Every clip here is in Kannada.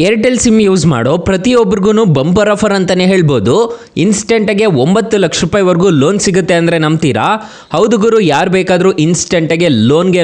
ಏರ್ಟೆಲ್ ಸಿಮ್ ಯೂಸ್ ಮಾಡೋ ಪ್ರತಿಯೊಬ್ಬರಿಗೂ ಬಂಪರ್ ಆಫರ್ ಅಂತಲೇ ಹೇಳ್ಬೋದು. ಇನ್ಸ್ಟೆಂಟಾಗೆ 9 ಲಕ್ಷ ರೂಪಾಯಿವರೆಗೂ ಲೋನ್ ಸಿಗುತ್ತೆ ಅಂದರೆ ನಂಬ್ತೀರಾ? ಹೌದು ಗುರು, ಯಾರು ಬೇಕಾದರೂ ಇನ್ಸ್ಟೆಂಟಾಗೆ ಲೋನ್ಗೆ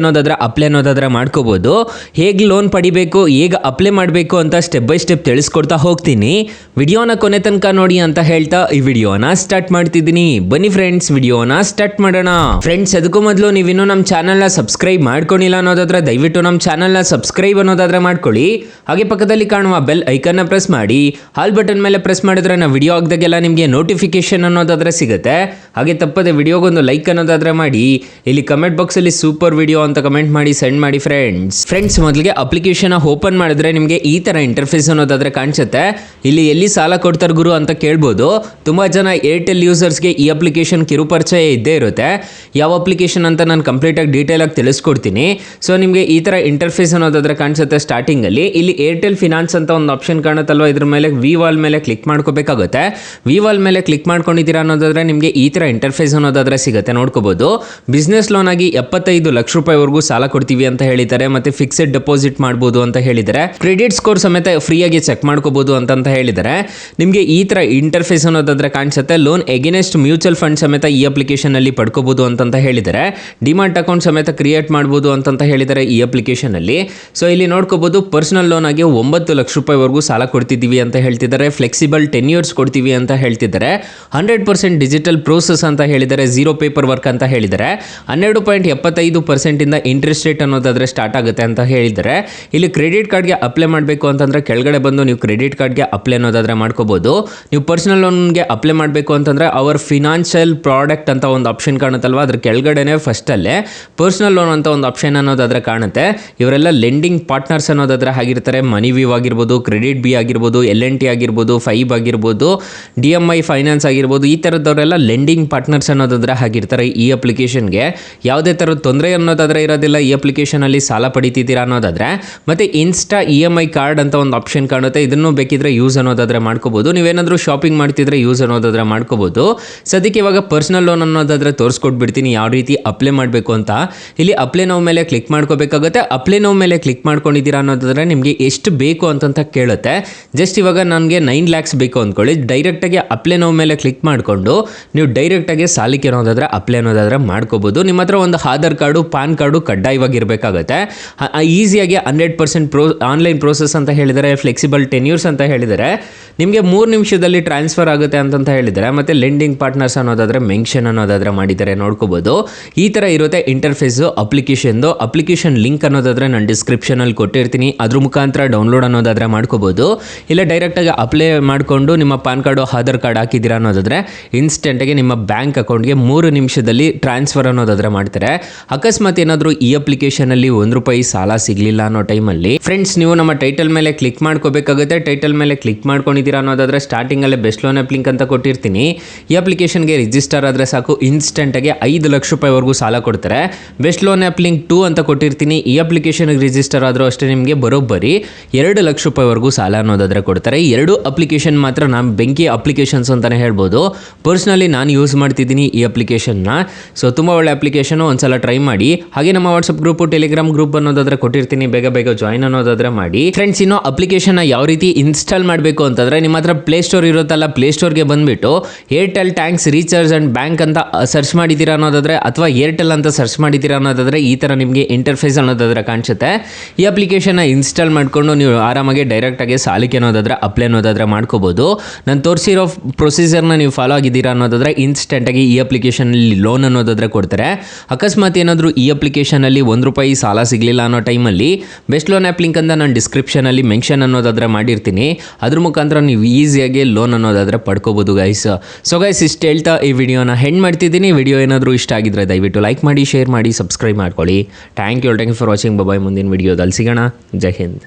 ಅಪ್ಲೈ ಮಾಡ್ಕೋಬೋದು. ಹೇಗೆ ಲೋನ್ ಪಡಿಬೇಕು, ಹೇಗೆ ಅಪ್ಲೈ ಮಾಡಬೇಕು ಅಂತ ಸ್ಟೆಪ್ ಬೈ ಸ್ಟೆಪ್ ತಿಳಿಸ್ಕೊಡ್ತಾ ಹೋಗ್ತೀನಿ. ವಿಡಿಯೋನ ಕೊನೆ ತನಕ ನೋಡಿ ಅಂತ ಹೇಳ್ತಾ ಈ ವಿಡಿಯೋನ ಸ್ಟಾರ್ಟ್ ಮಾಡ್ತಿದ್ದೀನಿ. ಬನ್ನಿ ಫ್ರೆಂಡ್ಸ್, ವಿಡಿಯೋನ ಸ್ಟಾರ್ಟ್ ಮಾಡೋಣ. ಫ್ರೆಂಡ್ಸ್, ಅದಕ್ಕೂ ಮೊದಲು ನೀವಿನ್ನೂ ನಮ್ಮ ಚಾನಲ್ನ ಸಬ್ಸ್ಕ್ರೈಬ್ ಮಾಡ್ಕೊಂಡಿಲ್ಲ ಅನ್ನೋದಾದ್ರೆ ದಯವಿಟ್ಟು ನಮ್ಮ ಚಾನಲ್ನ ಸಬ್ಸ್ಕ್ರೈಬ್ ಅನ್ನೋದಾದ್ರೆ ಮಾಡ್ಕೊಳ್ಳಿ. ಹಾಗೆ ಪಕ್ಕದಲ್ಲಿ ಕಾಣುವ ಬೆಲ್ ಐಕನ್ನ ಪ್ರೆಸ್ ಮಾಡಿ. ಹಾಲ್ ಬಟನ್ ಮೇಲೆ ಪ್ರೆಸ್ ಮಾಡಿದ್ರೆ ನಾವು ವಿಡಿಯೋ ಆಗದಾಗೆಲ್ಲ ನಿಮಗೆ ನೋಟಿಫಿಕೇಶನ್ ಅನ್ನೋದಾದ್ರೆ ಸಿಗುತ್ತೆ. ಹಾಗೆ ತಪ್ಪದೆ ವಿಡಿಯೋಗೊಂದು ಲೈಕ್ ಅನ್ನೋದಾದ್ರೆ ಮಾಡಿ. ಇಲ್ಲಿ ಕಮೆಂಟ್ ಬಾಕ್ಸ್ ಅಲ್ಲಿ ಸೂಪರ್ ವಿಡಿಯೋ ಅಂತ ಕಮೆಂಟ್ ಮಾಡಿ ಸೆಂಡ್ ಮಾಡಿ ಫ್ರೆಂಡ್ಸ್. ಮೊದಲಿಗೆ ಅಪ್ಲಿಕೇಶನ್ ಓಪನ್ ಮಾಡಿದ್ರೆ ನಿಮಗೆ ಈ ತರ ಇಂಟರ್ಫೇಸ್ ಅನ್ನೋದಾದ್ರೆ ಕಾಣಿಸುತ್ತೆ. ಇಲ್ಲಿ ಎಲ್ಲಿ ಸಾಲ ಕೊಡ್ತಾರೆ ಗುರು ಅಂತ ಕೇಳ್ಬೋದು. ತುಂಬಾ ಜನ ಏರ್ಟೆಲ್ ಯೂಸರ್ಸ್ಗೆ ಈ ಅಪ್ಲಿಕೇಶನ್ ಕಿರುಪರಿಚಯ ಇದ್ದೇ ಇರುತ್ತೆ. ಯಾವ ಅಪ್ಲಿಕೇಶನ್ ಅಂತ ನಾನು ಕಂಪ್ಲೀಟ್ ಆಗಿ ಡೀಟೇಲ್ ಆಗಿ ತಿಳಿಸ್ಕೊಡ್ತೀನಿ. ಸೊ ನಿಮಗೆ ಈ ತರ ಇಂಟರ್ಫೇಸ್ ಅನ್ನೋದಾದ್ರೆ ಕಾಣಿಸುತ್ತೆ. ಸ್ಟಾರ್ಟಿಂಗ್ ಅಲ್ಲಿ ಇಲ್ಲಿ ಏರ್ಟೆಲ್ ಫಿನಾನ್ಸ್ ಅಂತ ಒಂದು ಆಪ್ಷನ್ ಕಾಣುತ್ತಲ್ವ, ಇದ್ರ ಮೇಲೆ ವಿ ವಾಲ್ ಮೇಲೆ ಕ್ಲಿಕ್ ಮಾಡ್ಕೋಬೇಕಾಗುತ್ತೆ. ವಿ ವಾಲ್ ಮೇಲೆ ಕ್ಲಿಕ್ ಮಾಡ್ಕೊಂಡಿದ್ದೀರಾ ಅನ್ನೋದಾದ್ರೆ ನಿಮಗೆ ಈ ತರ ಇಂಟರ್ಫೇಸ್ ಅನ್ನೋದಾದ್ರೆ ಸಿಗುತ್ತೆ, ನೋಡ್ಕೋಬಹುದು. ಬಿಸ್ನೆಸ್ ಲೋನ್ ಆಗಿ 75 ಲಕ್ಷ ರೂಪಾಯಿವರೆಗೂ ಸಾಲ ಕೊಡ್ತೀವಿ ಅಂತ ಹೇಳಿದ್ದಾರೆ. ಮತ್ತೆ ಫಿಕ್ಸೆಡ್ ಡೆಪಾಸಿಟ್ ಮಾಡಬಹುದು ಅಂತ ಹೇಳಿದ್ದಾರೆ. ಕ್ರೆಡಿಟ್ ಸ್ಕೋರ್ ಸಮೇತ ಫ್ರೀಯಾಗಿ ಚೆಕ್ ಮಾಡ್ಕೋಬಹುದು ಅಂತ ಹೇಳಿದ್ದಾರೆ. ನಿಮಗೆ ಈ ತರ ಇಂಟರ್ಫೇಸ್ ಅನ್ನೋದಾದ್ರೆ ಕಾಣಿಸುತ್ತೆ. ಲೋನ್ ಎಗೇನೆಸ್ಟ್ ಮ್ಯೂಚುವಲ್ ಫಂಡ್ ಸಮೇತ ಈ ಅಪ್ಲಿಕೇಶನ್ ಅಲ್ಲಿ ಪಡ್ಕೋಬಹುದು ಅಂತ ಹೇಳಿದ್ದಾರೆ. ಡಿಮಾಟ್ ಅಕೌಂಟ್ ಸಮೇತ ಕ್ರಿಯೇಟ್ ಮಾಡಬಹುದು ಅಂತ ಹೇಳಿದ್ದಾರೆ ಈ ಅಪ್ಲಿಕೇಶನ್ ಅಲ್ಲಿ. ಸೊ ಇಲ್ಲಿ ನೋಡ್ಕೋಬಹುದು, ಪರ್ಸನಲ್ ಲೋನ್ ಆಗಿ 9 ಲಕ್ಷ ರೂಪಾಯಿವರೆಗೂ ಸಾಲ ಕೊಡ್ತಿದ್ದೀವಿ ಅಂತ ಹೇಳ್ತಿದ್ದಾರೆ. ಫ್ಲೆಕ್ಸಿಬಲ್ 10 years ಕೊಡ್ತೀವಿ ಅಂತ ಹೇಳ್ತಿದ್ದಾರೆ. 100% ಡಿಜಿಟಲ್ ಪ್ರೋಸೆಸ್ ಅಂತ ಹೇಳಿದ್ದಾರೆ. 0 ಪೇಪರ್ ವರ್ಕ್ ಅಂತ ಹೇಳಿದ್ದಾರೆ. 12.75% ಇಂದ ಇಂಟ್ರೆಸ್ಟ್ ರೇಟ್ ಅನ್ನೋದಾದ್ರೆ ಸ್ಟಾರ್ಟ್ ಆಗುತ್ತೆ ಅಂತ ಹೇಳಿದ್ದಾರೆ. ಇಲ್ಲಿ ಕ್ರೆಡಿಟ್ ಕಾರ್ಡ್ಗೆ ಅಪ್ಲೈ ಮಾಡಬೇಕು ಅಂತಂದ್ರೆ ಕೆಳಗಡೆ ಬಂದು ನೀವು ಕ್ರೆಡಿಟ್ ಕಾರ್ಡ್ಗೆ ಅಪ್ಲೈ ಅನ್ನೋದಾದ್ರೆ ಮಾಡ್ಕೋಬಹುದು. ನೀವು ಪರ್ಸನಲ್ ಲೋನ್ಗೆ ಅಪ್ಲೈ ಮಾಡಬೇಕು ಅಂತಂದ್ರೆ ಅವರ್ ಫಿನಾನ್ಷಿಯಲ್ ಪ್ರಾಡಕ್ಟ್ ಅಂತ ಒಂದು ಆಪ್ಷನ್ ಕಾಣುತ್ತಲ್ವಾ, ಅದ್ರ ಕೆಳಗಡೆನೆ ಫಸ್ಟ್ ಅಲ್ಲೇ ಪರ್ಸನಲ್ ಲೋನ್ ಅಂತ ಒಂದು ಆಪ್ಷನ್ ಅನ್ನೋದಾದ್ರೆ ಕಾಣುತ್ತೆ. ಇವರೆಲ್ಲ ಲೆಂಡಿಂಗ್ ಪಾರ್ಟ್ನರ್ಸ್ ಅನ್ನೋದಾದ್ರೆ ಆಗಿರ್ತಾರೆ. ಮನಿ ವಿವ್ ಆಗಿರ್ಬೋದು, ಕ್ರೆಡಿಟ್ ಬಿ ಆಗಿರ್ಬೋದು, LNT ಆಗಿರ್ಬೋದು, ಫೈಬ್ ಆಗಿರ್ಬೋದು, DMI ಫೈನಾನ್ಸ್ ಆಗಿರ್ಬೋದು, ಈ ಥರದವರೆಲ್ಲ ಲೆಂಡಿಂಗ್ ಪಾರ್ಟ್ನರ್ಸ್ ಅನ್ನೋದಾದ್ರೆ ಆಗಿರ್ತಾರೆ. ಈ ಅಪ್ಲಿಕೇಶನ್ಗೆ ಯಾವುದೇ ಥರದ ತೊಂದರೆ ಅನ್ನೋದಾದ್ರೆ ಇರೋದಿಲ್ಲ. ಈ ಅಪ್ಲಿಕೇಶನ್ ಅಲ್ಲಿ ಸಾಲ ಪಡಿತಿದ್ದೀರಾ ಅನ್ನೋದಾದ್ರೆ. ಮತ್ತೆ ಇನ್ಸ್ಟಾ EMI ಕಾರ್ಡ್ ಅಂತ ಒಂದು ಆಪ್ಷನ್ ಕಾಣುತ್ತೆ. ಇದನ್ನು ಬೇಕಿದ್ರೆ ಯೂಸ್ ಅನ್ನೋದಾದ್ರೆ ಮಾಡ್ಕೋಬಹುದು. ನೀವೇನಾದರೂ ಶಾಪಿಂಗ್ ಮಾಡ್ತಿದ್ರೆ ಯೂಸ್ ಅನ್ನೋದಾದ್ರೆ ಮಾಡ್ಕೋಬಹುದು. ಸದ್ಯಕ್ಕೆ ಇವಾಗ ಪರ್ಸನಲ್ ಲೋನ್ ಅನ್ನೋದಾದ್ರೆ ತೋರಿಸ್ಕೊಟ್ಬಿಡ್ತೀನಿ ಯಾವ ರೀತಿ ಅಪ್ಲೈ ಮಾಡಬೇಕು ಅಂತ. ಇಲ್ಲಿ ಅಪ್ಲೈ ನೌ ಮೇಲೆ ಕ್ಲಿಕ್ ಮಾಡ್ಕೋಬೇಕಾಗುತ್ತೆ. ಅಪ್ಲೈ ನೌ ಮೇಲೆ ಕ್ಲಿಕ್ ಮಾಡ್ಕೊಂಡಿದ್ದೀರಾ ಅನ್ನೋದಾದ್ರೆ ನಿಮಗೆ ಎಷ್ಟು ಬೇಕು ಅಂತ ಕೇಳುತ್ತೆ. ಜಸ್ಟ್ ಇವಾಗ ನನಗೆ 9 lakhs ಬೇಕು ಅಂದ್ಕೊಳ್ಳಿ. ಡೈರೆಕ್ಟಾಗಿ ಅಪ್ಲೈ ನೌ ಮೇಲೆ ಕ್ಲಿಕ್ ಮಾಡಿಕೊಂಡು ನೀವು ಡೈರೆಕ್ಟಾಗಿ ಸಾಲಕ್ಕೆ ಅನ್ನೋದಾದ್ರೆ ಅಪ್ಲೈ ಅನ್ನೋದಾದ್ರೆ ಮಾಡ್ಕೋಬಹುದು. ನಿಮ್ಮ ಹತ್ರ ಒಂದು ಆಧಾರ್ ಕಾರ್ಡು, ಪಾನ್ ಕಾರ್ಡು ಕಡ್ಡಾಯವಾಗಿ ಇರಬೇಕಾಗುತ್ತೆ. ಈಸಿಯಾಗಿ 100% ಆನ್ಲೈನ್ ಪ್ರೋಸೆಸ್ ಅಂತ ಹೇಳಿದ್ದಾರೆ. ಫ್ಲೆಕ್ಸಿಬಲ್ 10 years ಅಂತ ಹೇಳಿದ್ದಾರೆ. ನಿಮಗೆ 3 ನಿಮಿಷದಲ್ಲಿ ಟ್ರಾನ್ಸ್ಫರ್ ಆಗುತ್ತೆ ಅಂತ ಹೇಳಿದ್ದಾರೆ. ಮತ್ತು ಲೆಂಡಿಂಗ್ ಪಾರ್ಟ್ನರ್ಸ್ ಅನ್ನೋದಾದ್ರೆ ಮೆನ್ಷನ್ ಅನ್ನೋದಾದ್ರೆ ಮಾಡಿದ್ದಾರೆ, ನೋಡ್ಕೋಬಹುದು. ಈ ಥರ ಇರುತ್ತೆ ಇಂಟರ್ಫೇಸು ಅಪ್ಲಿಕೇಶನ್ದು. ಅಪ್ಲಿಕೇಶನ್ ಲಿಂಕ್ ಅನ್ನೋದಾದ್ರೆ ನಾನು ಡಿಸ್ಕ್ರಿಪ್ಷನಲ್ಲಿ ಕೊಟ್ಟಿರ್ತೀನಿ. ಅದ್ರ ಮುಖಾಂತರ ಡೌನ್ಲೋಡ್ ಅನ್ನೋದಾದ್ರೆ ಮಾಡ್ಕೋಬಹುದು. ಇಲ್ಲ ಡೈರೆಕ್ಟಾಗಿ ಅಪ್ಲೈ ಮಾಡಿಕೊಂಡು ನಿಮ್ಮ ಪಾನ್ ಕಾರ್ಡು, ಆಧಾರ್ ಕಾರ್ಡ್ ಹಾಕಿದ್ದೀರಾ ಅನ್ನೋದಾದ್ರೆ ಇನ್ಸ್ಟೆಂಟಾಗಿ ನಿಮ್ಮ ಬ್ಯಾಂಕ್ ಅಕೌಂಟ್ಗೆ 3 ನಿಮಿಷದಲ್ಲಿ ಟ್ರಾನ್ಸ್ಫರ್ ಅನ್ನೋದಾದ್ರೆ ಮಾಡ್ತಾರೆ. ಅಕಸ್ಮಾತ್ ಏನಾದರೂ ಈ ಅಪ್ಲಿಕೇಶನಲ್ಲಿ ₹1 ಸಾಲ ಸಿಗಲಿಲ್ಲ ಅನ್ನೋ ಟೈಮಲ್ಲಿ ಫ್ರೆಂಡ್ಸ್, ನೀವು ನಮ್ಮ ಟೈಟಲ್ ಮೇಲೆ ಕ್ಲಿಕ್ ಮಾಡ್ಕೋಬೇಕಾಗುತ್ತೆ. ಟೈಟಲ್ ಮೇಲೆ ಕ್ಲಿಕ್ ಮಾಡ್ಕೊಂಡಿದ್ದೀರಾ ಅನ್ನೋದಾದ್ರೆ ಸ್ಟಾರ್ಟಿಂಗಲ್ಲೇ ಬೆಸ್ಟ್ ಲೋನ್ ಆ್ಯಪ್ ಲಿಂಕ್ ಅಂತ ಕೊಟ್ಟಿರ್ತೀನಿ. ಈ ಅಪ್ಲಿಕೇಶನ್ಗೆ ರಿಜಿಸ್ಟರ್ ಆದರೆ ಸಾಕು, ಇನ್ಸ್ಟೆಂಟಾಗಿ 5 ಲಕ್ಷ ರೂಪಾಯಿವರೆಗೂ ಸಾಲ ಕೊಡ್ತಾರೆ. ಬೆಸ್ಟ್ ಲೋನ್ ಆ್ಯಪ್ ಲಿಂಕ್ 2 ಅಂತ ಕೊಟ್ಟಿರ್ತೀನಿ. ಈ ಅಪ್ಲಿಕೇಶನ್ಗೆ ರಿಜಿಸ್ಟರ್ ಆದರೂ ಅಷ್ಟೇ ನಿಮಗೆ ಬರೋಬ್ಬರಿ 2 ಲಕ್ಷ ರೂಪಾಯಿವರೆಗೂ ಸಾಲ ಅನ್ನೋದಾದ್ರೆ ಕೊಡ್ತಾರೆ. 2 ಅಪ್ಲಿಕೇಶನ್ ಮಾತ್ರ ನಾನು ಬೆಂಕಿ ಅಪ್ಲಿಕೇಶನ್ಸ್ ಅಂತಲೇ ಹೇಳ್ಬೋದು. ಪರ್ಸ್ನಲಿ ನಾನು ಯೂಸ್ ಮಾಡ್ತಿದ್ದೀನಿ ಈ ಅಪ್ಲಿಕೇಶನ್ನ. ಸೊ ತುಂಬ ಒಳ್ಳೆ ಅಪ್ಲಿಕೇಶನು, ಒಂದ್ಸಲ ಟ್ರೈ ಮಾಡಿ. ಹಾಗೆ ನಮ್ಮ ವಾಟ್ಸಪ್ ಗ್ರೂಪು, ಟೆಲಿಗ್ರಾಮ್ ಗ್ರೂಪ್ ಅನ್ನೋದಾದ್ರೆ ಕೊಟ್ಟಿರ್ತೀನಿ. ಬೇಗ ಜಾಯಿನ್ ಅನ್ನೋದಾದ್ರೆ ಮಾಡಿ ಫ್ರೆಂಡ್ಸ್. ಇನ್ನು ಅಪ್ಲಿಕೇಶನ್ನ ಯಾವ ರೀತಿ ಇನ್ಸ್ಟಾಲ್ ಮಾಡಬೇಕು ಅಂತಂದ್ರೆ ನಿಮ್ಮ ಹತ್ರ ಪ್ಲೇಸ್ಟೋರ್ ಇರುತ್ತಲ್ಲ, ಪ್ಲೇಸ್ಟೋರ್ಗೆ ಬಂದುಬಿಟ್ಟು Airtel thanks recharge and bank ಅಂತ ಸರ್ಚ್ ಮಾಡಿದ್ದೀರಾ ಅನ್ನೋದಾದ್ರೆ, ಅಥವಾ ಏರ್ಟೆಲ್ ಅಂತ ಸರ್ಚ್ ಮಾಡಿದ್ದೀರಾ ಅನ್ನೋದಾದ್ರೆ ಈ ಥರ ನಿಮಗೆ ಇಂಟರ್ಫೇಸ್ ಅನ್ನೋದಾದ್ರೆ ಕಾಣಿಸುತ್ತೆ. ಈ ಅಪ್ಲಿಕೇಶನ್ನ ಇನ್ಸ್ಟಾಲ್ ಮಾಡಿಕೊಂಡು ನೀವು ಆರಾಮಾಗಿ ಡೈರೆಕ್ಟಾಗಿ ಸಾಲಕ್ಕೆ ಅನ್ನೋದಾದ್ರೆ ಅಪ್ಲೈ ಅನ್ನೋದಾದ್ರೆ ಮಾಡ್ಕೋಬಹುದು. ನಾನು ತೋರಿಸಿರೋ ಪ್ರೊಸೀಜರ್ನ ನೀವು ಫಾಲೋ ಆಗಿದ್ದೀರಾ ಅನ್ನೋದಾದ್ರೆ ಇನ್ಸ್ಟೆಂಟಾಗಿ ಈ ಅಪ್ಲಿಕೇಶನಲ್ಲಿ ಲೋನ್ ಅನ್ನೋದಾದ್ರೆ ಕೊಡ್ತಾರೆ. ಅಕಸ್ಮಾತ್ ಏನಾದರೂ ಈ ಅಪ್ಲಿಕೇಶನಲ್ಲಿ ₹1 ಸಾಲ ಸಿಗಲಿಲ್ಲ ಅನ್ನೋ ಟೈಮಲ್ಲಿ ಬೆಸ್ಟ್ ಲೋನ್ ಆ್ಯಪ್ ಲಿಂಕ್ ಅಂತ ನಾನು ಡಿಸ್ಕ್ರಿಪ್ಷನಲ್ಲಿ ಮೆನ್ಷನ್ ಅನ್ನೋದಾದ್ರೆ ಮಾಡಿರ್ತೀನಿ. ಅದ್ರ ಮುಖಾಂತರ ನೀವು ಈಸಿಯಾಗಿ ಲೋನ್ ಅನ್ನೋದಾದ್ರೆ ಪಡ್ಕೋಬಹುದು ಗೈಸ್. ಸೊ ಗೈಸ್, ಇಷ್ಟು ಹೇಳ್ತಾ ಈ ವಿಡಿಯೋನ ಹೆಂಡ್ ಮಾಡ್ತಿದ್ದೀನಿ. ವಿಡಿಯೋ ಏನಾದರೂ ಇಷ್ಟ ಆಗಿದ್ರೆ ದಯವಿಟ್ಟು ಲೈಕ್ ಮಾಡಿ, ಶೇರ್ ಮಾಡಿ, ಸಬ್ಸ್ಕ್ರೈಬ್ ಮಾಡ್ಕೊಳ್ಳಿ. Thank you for watching. Bye. ಮುಂದಿನ ವಿಡಿಯೋದಲ್ಲಿ ಸಿಗೋಣ. ಜೈ ಹಿಂದ್.